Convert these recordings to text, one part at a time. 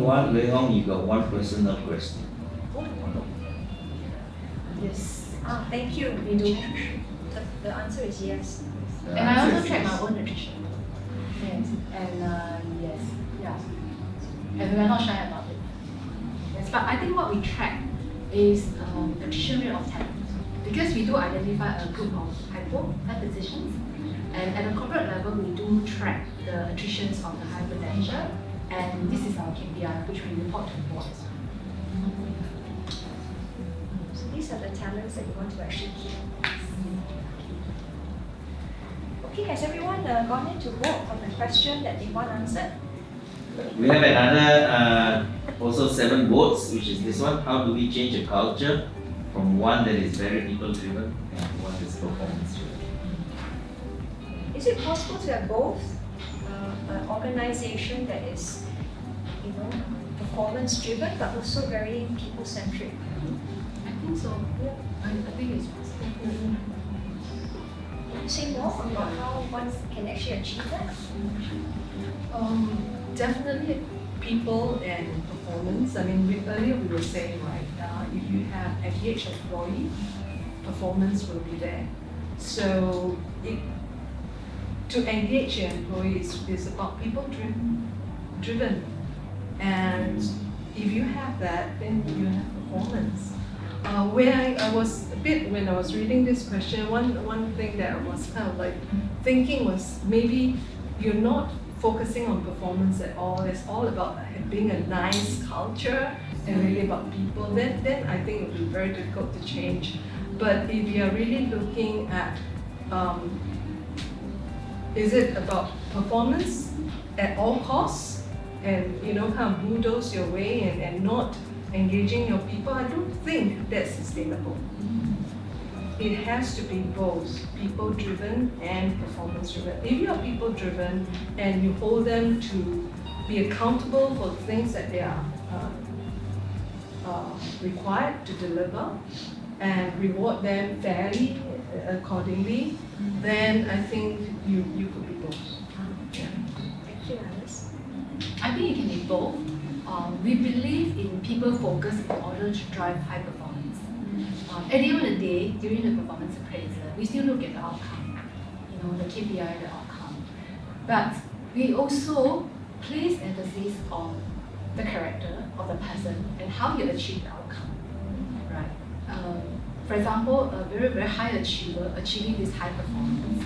one going on, you got one personal question. Yes. Thank you. We do. The answer is yes. And I also track my own nutrition. Yes. And yes. Yeah. And we're not shy about it. Yes. But I think what we track is nutrition rate of 10. Because we do identify a group of hypophysicians, and at the corporate level, we do track the nutrition of the high potential, and this is our KPI, which we report to the board as well. So these are the talents that you want to actually keep. Okay, has everyone gone into vote on the question that they want answered? We have another also 7 votes, which is this one. How do we change a culture from one that is very people driven and one that's performance driven? Is it possible to have both an organization that is, performance driven but also very people centric? I think so. Yeah. I think it's possible. Can you say more about how one can actually achieve that? Definitely people and performance. I mean, earlier we were saying, right, if you have engaged employee, performance will be there. So to engage your employees is about people driven. And if you have that, then you have performance. Where I was a bit, when I was reading this question, one thing that I was kind of like thinking was maybe you're not focusing on performance at all. It's all about being a nice culture and really about people. Then I think it would be very difficult to change. But if you are really looking at, is it about performance at all costs and kind of bulldoze your way and not engaging your people? I don't think that's sustainable. It has to be both people driven and performance driven. If you are people driven and you hold them to be accountable for the things that they are required to deliver and reward them fairly accordingly, then I think you could be both. Yeah. Thank you, Alice. I think it can be both. We believe in people focus in order to drive high performance. At the end of the day, during the performance appraisal, we still look at the outcome, the KPI, the outcome. But we also place emphasis on the character of the person and how you achieve the outcome, right? For example, a very, very high achiever achieving this high performance.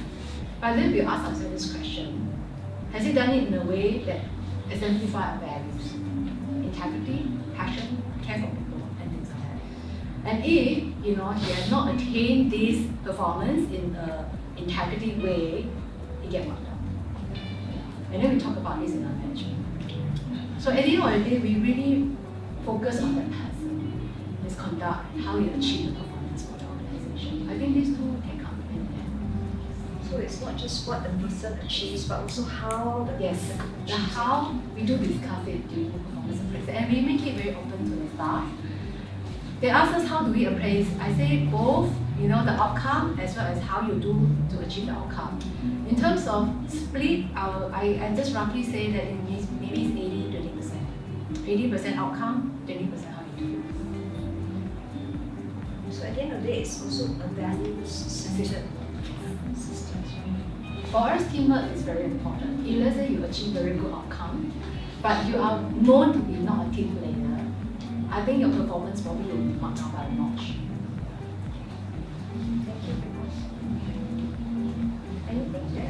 But then we ask ourselves this question: has he done it in a way that exemplifies our values, integrity, passion, care for people, and things like that? And if he has not attained this performance in an integrity way, he gets marked down. And then we talk about this in our management. So at the end of the day, we really focus on that person, his conduct, how he achieved the performance for the organization. I think these two can come in there. So it's not just what the person achieves, but also how the person The achieves. how, we do discuss it during the performance appraisal, and we make it very open to the staff. They ask us how do we appraise. I say both, the outcome as well as how you do to achieve the outcome. In terms of split, I just roughly say that maybe it's 80-20%. 80% outcome, 20% how you do it. So at the end of the day, it's also a values system. For us, teamwork is very important. If let's say you achieve very good outcome, but you are known to be not a team player, I think your performance probably will be marked down by a notch. Thank you very much. Anything that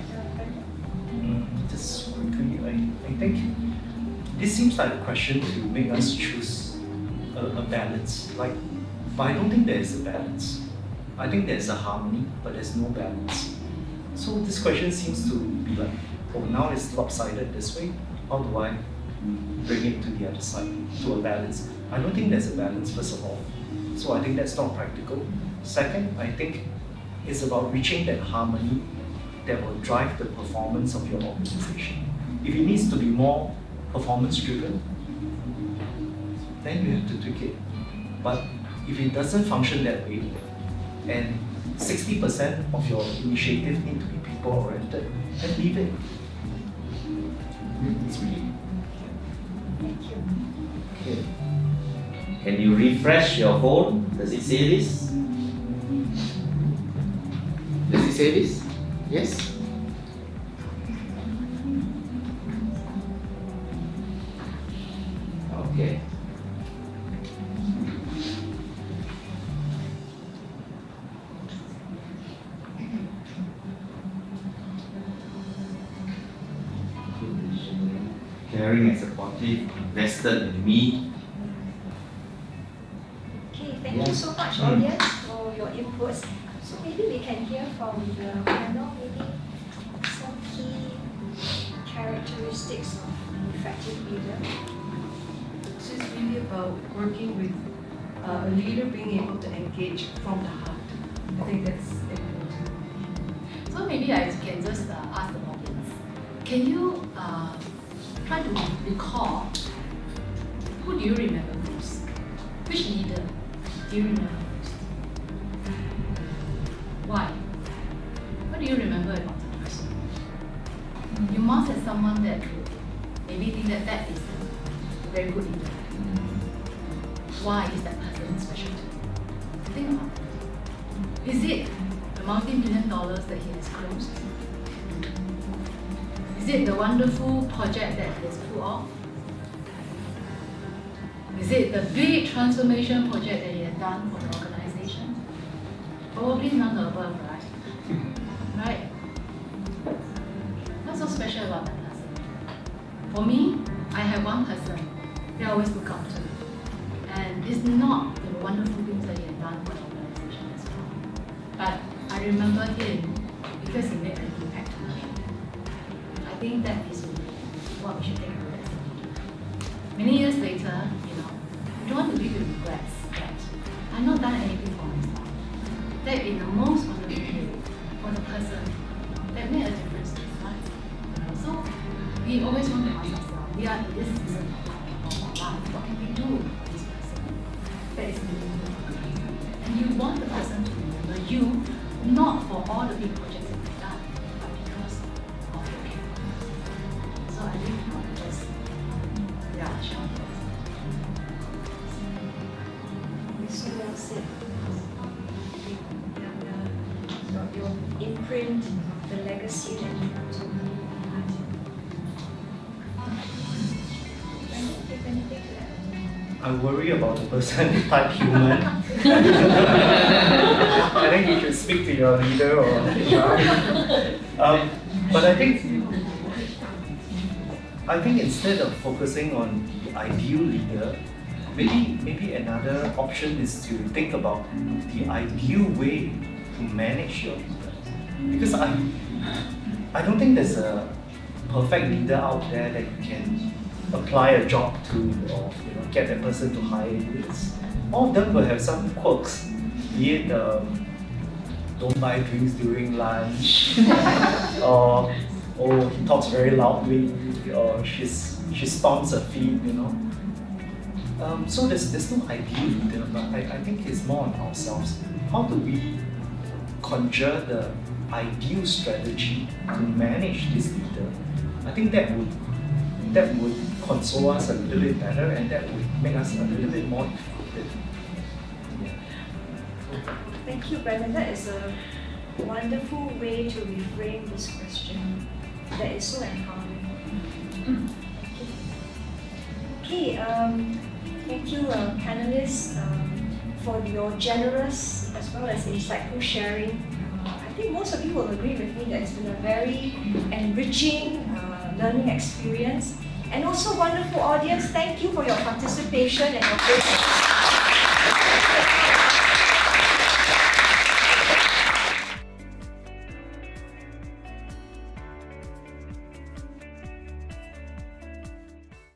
Just quickly, I think this seems like a question to make us choose a balance. But I don't think there is a balance. I think there's a harmony, but there's no balance. So this question seems to be like, now it's lopsided this way. How do I bring it to the other side, to a balance? I don't think there's a balance, first of all. So I think that's not practical. Second, I think it's about reaching that harmony that will drive the performance of your organization. If it needs to be more performance driven, then you have to tweak it. But if it doesn't function that way, and 60% of your initiative need to be people oriented, then leave it. It's really. Thank you. Okay. Can you refresh your phone? Does it say this? Does it say this? Yes? Okay. Caring and supportive, invested in me. Okay, thank you so much, audience, for your inputs. So maybe we can hear from the panel, maybe some key characteristics of an effective leader. So it's really about working with a leader being able to engage from the heart. I think that's important. So maybe I can just ask the audience, can you try to recall, who do you remember most? Which leader do you remember most? Why? What do you remember about the person? You must have someone that you maybe think that that is a very good leader. Why is that person special to you? Think about it. Is it the multi-million dollars that he has closed? Is it the wonderful project that he has pulled off? Is it the big transformation project that he has done for the organization? Probably none of the above, right? Right? What's so special about that person? For me, I have one person that I always look up to. And it's not the wonderful things that he has done for the organization as well. But I remember him because he made an impact on me. I think that is what we should take away as a leader. Many years later, you don't want to live with regrets that I've not done anything for myself. That in the most wonderful way for the person that made a difference in his life. So we always want to ask ourselves, we are in this season of our life, what can we do for this person that is meaningful? And you want the person to remember you, not for all the big projects that you've done, but because of your character. So I think just, Sean. So well said. Your imprint, the legacy that you want to leave. If anything to add? I worry about the person type human. I think you should speak to your leader or but I think instead of focusing on the ideal leader, maybe another option is to think about the ideal way to manage your leader. Because I don't think there's a perfect leader out there that you can apply a job to or get that person to hire you. All of them will have some quirks, be it don't buy drinks during lunch, or he talks very loudly, or she stomps her feet, So there's no ideal leader, but I think it's more on ourselves. How do we conjure the ideal strategy to manage this leader? I think that would console us a little bit better, and that would make us a little bit more effective. Thank you, Brandon. That is a wonderful way to reframe this question. That is so empowering. Okay, thank you, panelists, for your generous as well as insightful sharing. I think most of you will agree with me that it's been a very enriching learning experience. And also wonderful audience, thank you for your participation and your great